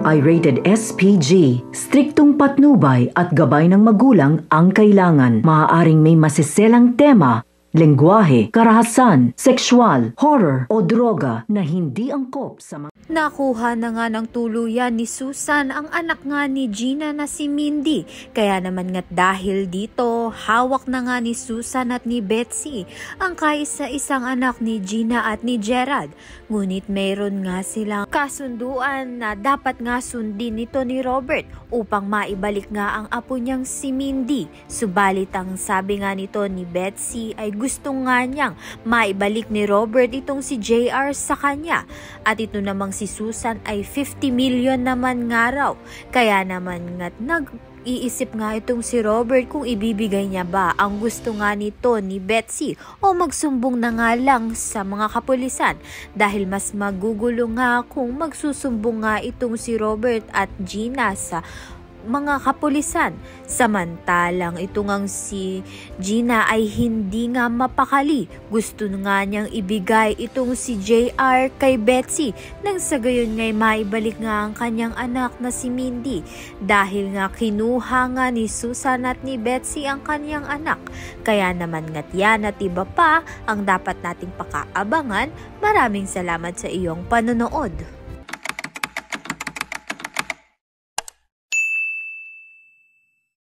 ay rated SPG. Striktong patnubay at gabay ng magulang ang kailangan. Maaaring may masiselang tema, lengguwahe, karahasan, sexual, horror o droga na hindi angkop sa mga... Nakuha na nga ng tuluyan ni Susan ang anak nga ni Gina na si Mindy. Kaya naman nga't dahil dito, hawak na nga ni Susan at ni Betsy ang kaisa-isang anak ni Gina at ni Gerald. Ngunit mayroon nga silang kasunduan na dapat nga sundin nito ni Robert upang maibalik nga ang apo niyang si Mindy. Subalit ang sabi nga nito ni Betsy ay gusto nga niyang maibalik ni Robert itong si JR sa kanya. At ito namang si Susan ay 50 million naman nga raw. Kaya naman nga't nag-iisip nga itong si Robert kung ibibigay niya ba ang gusto nga nito ni Betsy o magsumbong na nga lang sa mga kapulisan dahil mas magugulo nga kung magsusumbong nga itong si Robert at Gina sa mga kapulisan. Samantalang ito ngang si Gina ay hindi nga mapakali. Gusto nga niyang ibigay itong si JR kay Betsy nang sa gayon nga'y maibalik nga ang kanyang anak na si Mindy dahil nga kinuha nga ni Susan at ni Betsy ang kanyang anak. Kaya naman nga't yan at iba pa ang dapat nating pakaabangan. Maraming salamat sa iyong panonood.